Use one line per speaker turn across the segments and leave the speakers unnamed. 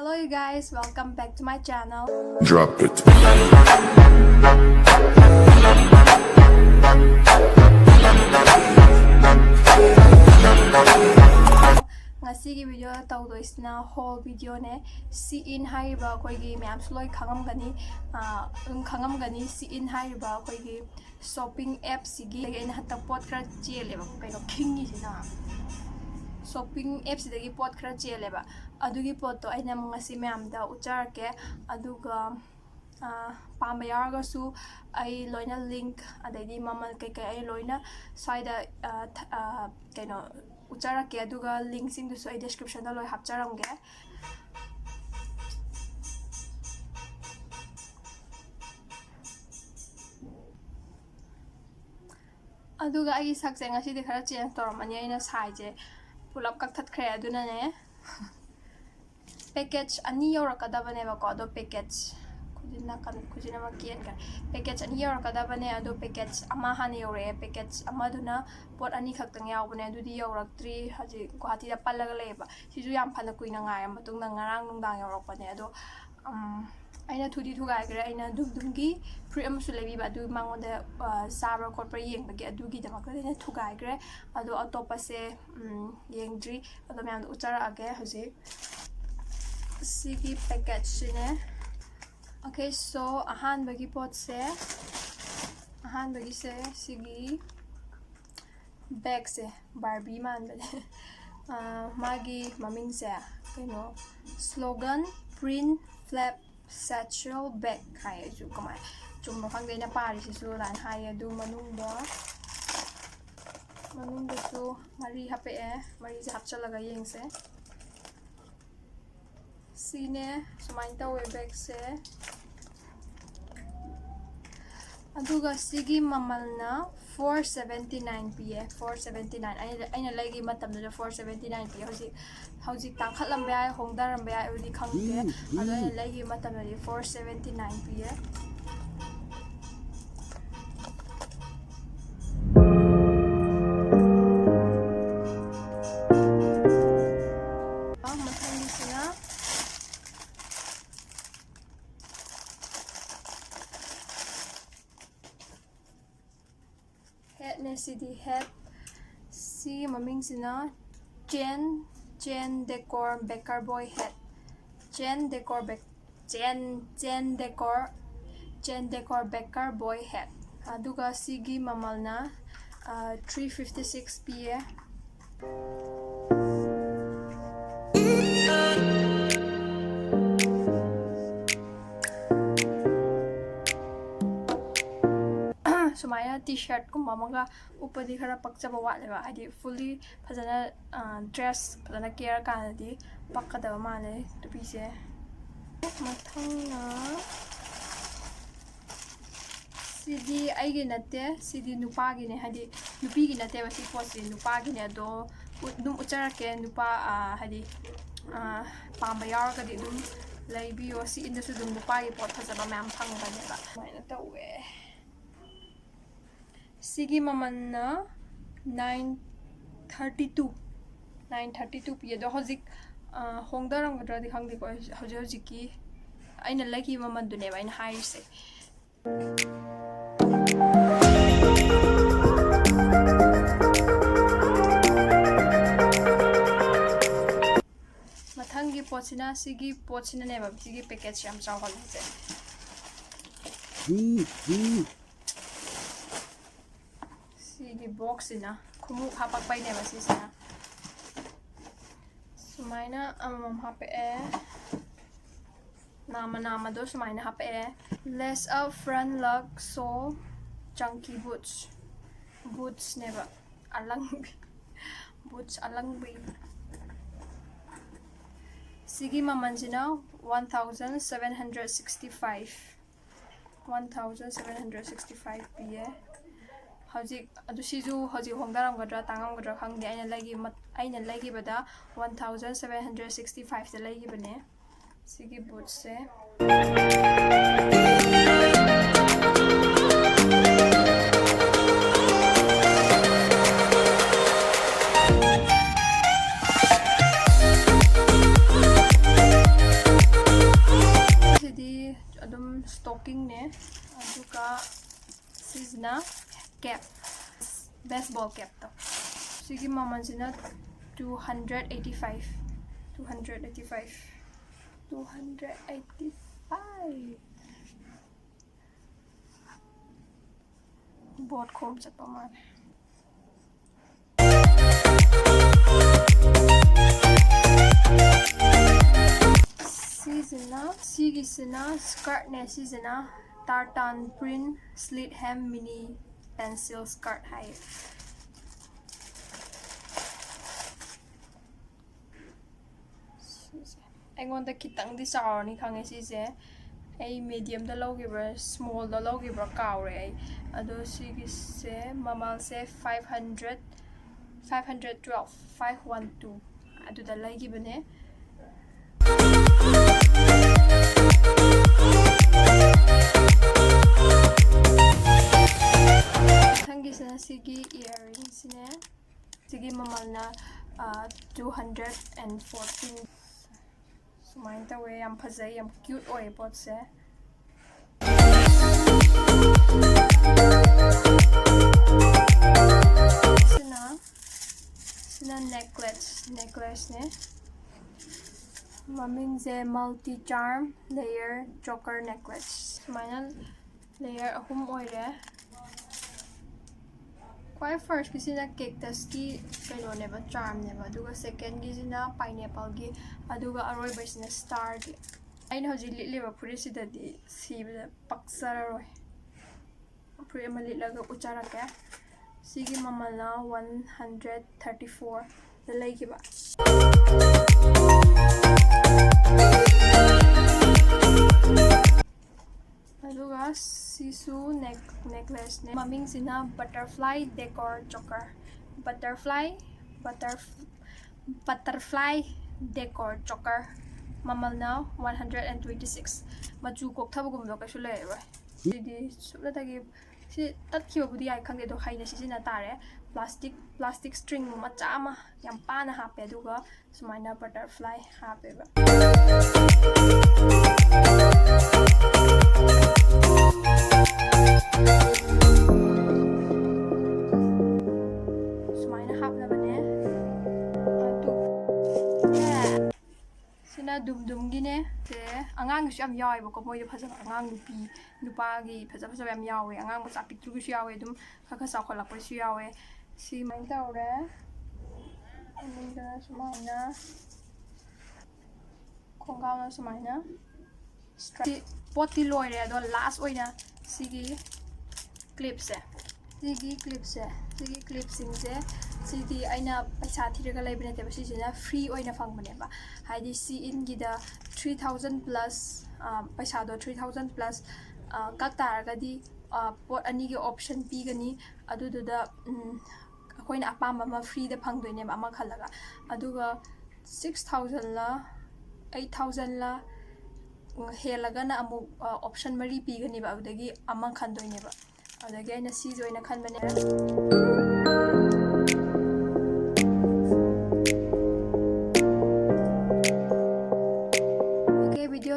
Hello you guys, welcome back to my channel.
Drop it.
Ngasigi video tawdoisna haul video ne Shein haiba koigi myam sloi khangamgani khangamgani Shein haiba koigi shopping app sigi ina hatta pot khara cheleba kaino khingi sina shopping app sidagi pot khara cheleba adugi pot to aina ngasi myam da ucharke aduga pamba yaragasu ai loina link adaidi mamal kai ai loina saida kaino ucharake aduga link sing dusu ai description da loi hapcharamge aduga ai sakse ngasi de khara change toramani aina saije pulap kaktat khre aduna ne package ani yorakadabane ba ko do package kujina ma kian ka package ani yorakadabane ado package ama han yore package ama duna pot ani khaktang yawbane adudi yoraktri haji guhati da pallaga leba sisu yam phana kuina ngai matung na ngarang nungdang yorakpane ado aina thudi thugai gre aina dumdumgi free amsu lebi ba du mangonda sabra corpora yengbagi adugi damakta aina thugai gre ado atopa se yengdri ado myam uchara age hoji sigi package sine. Okay, so ahan bagi pot se sigi bag se Barbie man magi maming se kaino slogan print flap satchel bag hai ju kamai chumma khangde na pari si su lan hai adu manungda su mari hape mari se hapchalaga yengse sine sumain tawe bag se aduga sigi mamalna 479 PA 479 aina lagi matam da 479 PA hoji tangkhatlam ba hongdaram ba udi khangte ado aina lagi matam da 479 PA head ne cd head si maming sina Shein decor bakerboy head Shein decor bakerboy head aduga sigi mamalna 356 PA sumaya t-shirt kumba maga upadi khara pakchaba waleba hadi fully phajana dress phajana care kanadi pakkadaba male tupise mathangna cd aigi natte cd nupagi ne hadi nupigi natte basi posi nupagi ne do dum ucharake nupa hadi pamba yaragadi dum laibiyo si indasu dum nupagi pot phajaba mam phangba ba maina tawe sigi mamanna 932 PA do hojik hongdaram gadra di khangdi ko hojiki aina lagi maman dune ba aina haise mathangi pochina sigi pochina ne ba sigi package yam chawhal se sigi box ina kumu hapak pai ne basi sina sumaina amam hape nama do sumaina hape lace up front lug sole chunky boots neba alangbi sigi mamanjina 1765 PA hojik adu sizu hojik hongdaram gadra tangam gadra khangdi aina lagi bada 1765 da lagi bane sigi boots se stocking ne aduga sisna cap baseball cap to sigi maman sina 285 board khom chatpa mane Sigisina skirt ne sisina tartan print slit hem mini pencil skirt hai aingondha khitang di chawrani khange sise ai medium da logibra small da logibra kawre ai ado sigise mamal se 512 adu da laigibane thangisina sigi earrings ne sigi mamalna 214 sumain tawe yam phajai yam cute oy pot se sina necklace ne maming se multi charm layer choker necklace sumaina layer ahum oire Quite first kisina cactus ki kaino neba charm neba aduga second kisina pineapple ki aduga aroi basina star ki aina hoji litleba puri sida di sibda paksara roi puri ama litlaga uchara ke sigi mamala 134 the like ba aduga sisu necklace ne maming sina butterfly decor choker butterfly decor choker mamal na 126 machu kok thabugum do kaisu le roi di subla tagi si tatkhiba budi ai khangde do haina sisina tare plastic string macha ama yam pana hape aduga sumaina butterfly hape ba dum gine te angang gi yam yawe ko moi phaja angang nupa gi phaja yam yawe angang macha pitru gi yawe dum kha sa khola ko su yawe si mai tawre aninga sumaina khonga sumaina poti loire do last oina sigi clips sing se sidi aina paisa thiraga laibina te basisina free oina fangbane ba haidi si in gida 3000 plus paisa do 3000 plus kaktaragadi pot ani gi option pigani adududa akoina apamba ma free da phangdoine ba ama khalaga aduga 6000 la 8000 la helaga na amu option mari pigani ba adagi ama khandoine ba adagi aina si joina khanbane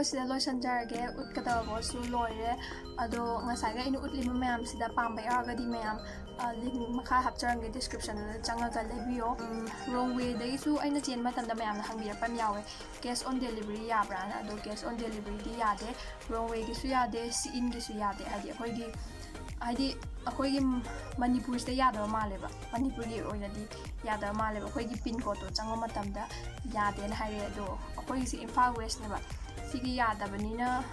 sida lotion jarage utkada bosu loire ado ngasai ga inu utlima mayam sida pamba yaragadi mayam link makha hapcharange description da changaga lebiyo wrong way dai su aina chen matamda mayam na hangbira pam yawe cash on delivery yabra na ado cash on delivery di yade wrong way gi su yade si in gi su yade hadi akhoi Manipuri sta yada maleba Manipuri oinadi yada maleba akhoi gi pin code to chango matamda yade na haire do akhoi si Imphal West ne ba sigi yada banina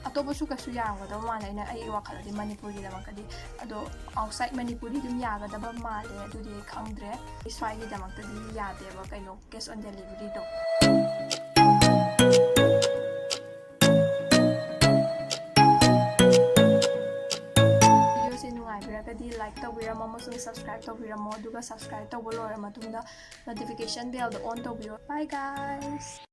atobo su kasu yanga da mala ina ai wakala di Manipuri da makadi ado outside Manipuri dum yaga da ba male adu di khangdre iswai gi da makta di yade ba kaino cash on delivery do like tawbiramo amasung subscribe tawbiramo aduga subscribe tawbo loira matungda notification bell do on tawbiro bye guys